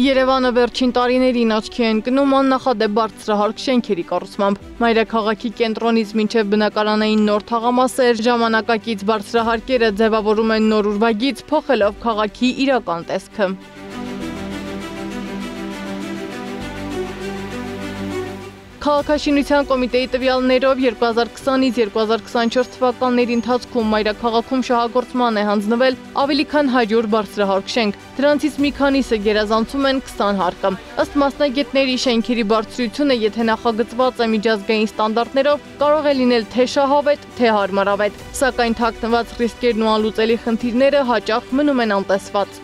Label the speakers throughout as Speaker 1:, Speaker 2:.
Speaker 1: Երևանը վերջին տարիներին աչքի է ընկնում աննախադեպ բարձրահարկ շենքերի կառուցմամբ։ Մայրաքաղաքի կենտրոնից մինչև բնակարանային նոր թաղամասեր, ժամանակակից բարձրահարկերը ձևավորում են նոր ուրվագիծ, փոխելով քաղաքի իրական տեսքը։ Քաղաքաշինության կոմիտեի տվյալներով 2020-ից 2024 թվականների ընթացքում մայրաքաղաքում շահագործման է հանձնվել ավելի քան 100 բարձրահարկ շենք, դրանցից մի քանիսը գերազանցում են 20 հարկը։ Ըստ մասնագետների շենքերի բարձրությունը, եթե նախագծված է միջազգային ստանդարտներով, կարող է լինել թե շահավետ, թե հարմարավետ, սակայն թաքնված ռիսկերն ու անլուծելի խնդիրները հաճախ մնում են անտեսված։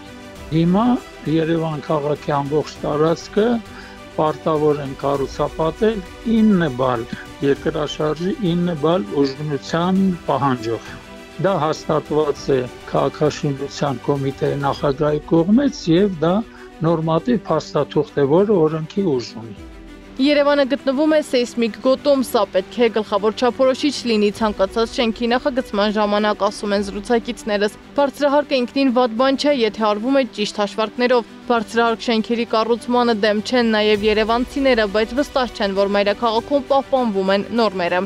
Speaker 2: Հիմա Երևան քաղաքի ամբողջ տարածքը պարտավոր են կառուցապատել 9 բալ երկրաշարժի 9 բալ ուժգնության պահանջով։ Դա հաստատված է քաղաքաշինության կոմիտեի նախագահի կողմից եւ դա նորմատիվ փաստաթուղթ է, որը օրենքի ուժ ունի։
Speaker 1: Երևանը գտնվում է սեյսմիկ գոտում, սա պետք է գլխավոր չափորոշիչ լինի ցանկացած շենքի նախագծման ժամանակ, ասում են զրուցակիցներս։ Բարձրահարկը ինքնին վատ բան չէ, եթե արվում է ճիշտ հաշվարկներով։ Բարձրահարկ շենքերի կառուցմանը դեմ չեն նաև երևանցիները, բայց վստահ չեն, որ մայրաքաղաքում պահպանվում են նորմերը։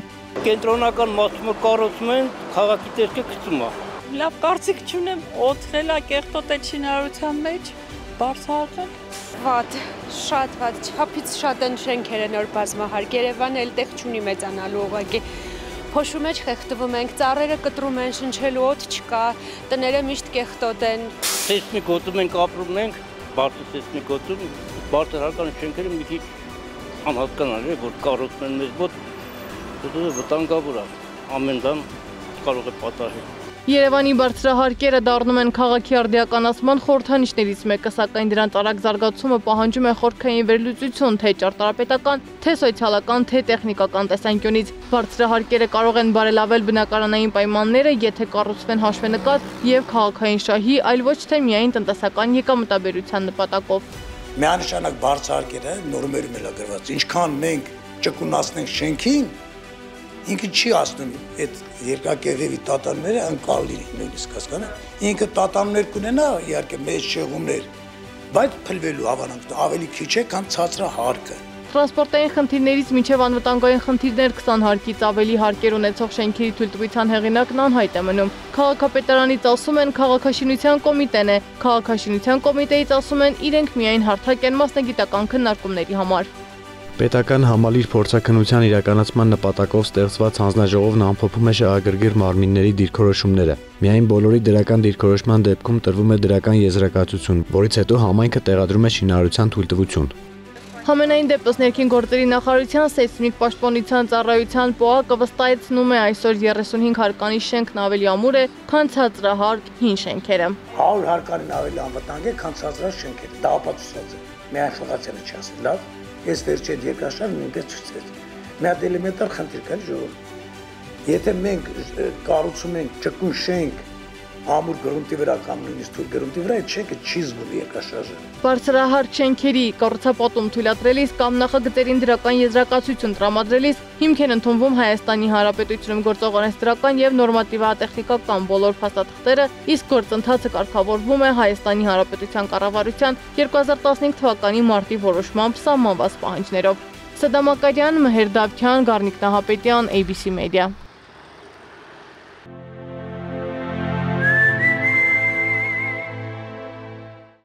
Speaker 3: Կենտրոնական մասը կառուցում են, քաղաքի տեսքը գցում է։
Speaker 4: Լավ կարծիք չունեմ, օդրելա կեղտոտ է չինարության մեջ, բարձրահարկը։
Speaker 5: Վատ, շատ վատ, չափից շատ են շենքերը նոր բազմահարկ, Երևանը էլ տեղ չունի մեծանալու ուղղակի։ Փոշու մեջ խեղդվում ենք, ծառերը կտրում են, շնչելու օդ չկա, տները միշտ կեղտոտ են։
Speaker 3: Սեյսմիկ գոտում ենք ապրում ենք, բարձր սեյսմիկ գոտում, բարձրահարկան շենքերը մի քիչ անհասկանալի է, որ կառուցում են մեզ մոտ, վտանգավոր է, ամեն բան կարող է պատահել։
Speaker 1: Երևանի բարձրահարկերը դառնում են քաղաքի արդիականացման խորհրդանիշներից մեկը, սակայն դրանց արագ զարգացումը պահանջում է խորքային վերլուծություն, թե ճարտարապետական, թե սոցիալական, թե տեխնիկական տեսանկյունից։ Բարձրահարկերը կարող են բարելավել բնակարանային պայմանները, եթե կառուցվեն հաշվենկատ եւ քաղաքային շահի, այլ ոչ թե միայն տնտեսական եկամտաբերության նպատակով։
Speaker 6: Միանշանակ բարձրահարկերը նորմերում է գրված, ինչքան մենք ճկունացնենք շենքին, ինքը չի ասնում այդ երկակեղևի տատանները անկալի նույնիսկ հասկանա։ Ինքը տատաններ կունենա, իհարկե մեծ շեղումներ, բայց փլվելու հավանականությունը ավելի քիչ է, քան ցածրահարկը։
Speaker 1: Տրանսպորտային խնդիրներից մինչև անվտանգային խնդիրներ 20 հարկից ավելի հարկեր ունեցող շենքերի թույլտվության հեղինակն անհայտ է մնում։ Քաղաքապետարանից ասում են քաղաքաշինության կոմիտեն է, քաղաքաշինության կոմիտեից ասում են իրենք միայն հարթակ են մասնագիտական քննարկումների համար։
Speaker 7: Պետական համալիր փորձաքննության իրականացման նպատակով ստեղծված հանձնաժողովն ամփոփում է շահագրգիռ մարմինների դիրքորոշումները։ Միայն բոլորի դրական դիրքորոշման դեպքում տրվում է դրական եզրակացություն, որից հետո համայնքը տեղադրում է շինարարության թույլտվություն։
Speaker 1: Համենայն դեպս ներքին գործերի նախարարության սեյսմիկ պաշտպանության ծառայության ՊՕԱԿ-ը վստահեցնում է այսօր 35 հարկանի շենքն ավելի ամուր է, քան ցածրահարկ հին շենքերը։
Speaker 6: 100 հարկանին ավելի անվտանգ է, քան ցածրահարկ շենքերը։ Դա ապացուցված է։ Միայն խղացանը չի ասել, լավ։ Ես վերջին երկաշարժ նույնպես ցույց մի հատ էլեմենտար խնդիր կա ժողովուրդ։ Եթե մենք կառուցում ենք ճկուն շենք ամուր գրունտի վրա կամ նույնիսկ թույլ գրունտի վրա, այդ շենքը չի զգում երկաշարժը։
Speaker 1: Բարձրահարկ շենքերի կառուցապատում թույլատրելիս կամ նախագծերին դրական եզրակացություն տրամադրելիս հիմք են ընդունվում Հայաստանի Հանրապետությունում գործող օրենսդրական եւ նորմատիվատեխնիկական բոլոր փաստաթղթերը, իսկ գործընթացը կարգավորվում է Հայաստանի Հանրապետության կառավարության 2015 թվականի մարտի որոշմամբ սահմանված պահանջներով։ Սադամ Ակարյան, Մհեր Դավթյան, Գառնիկ Նահապետյան, ABC Media։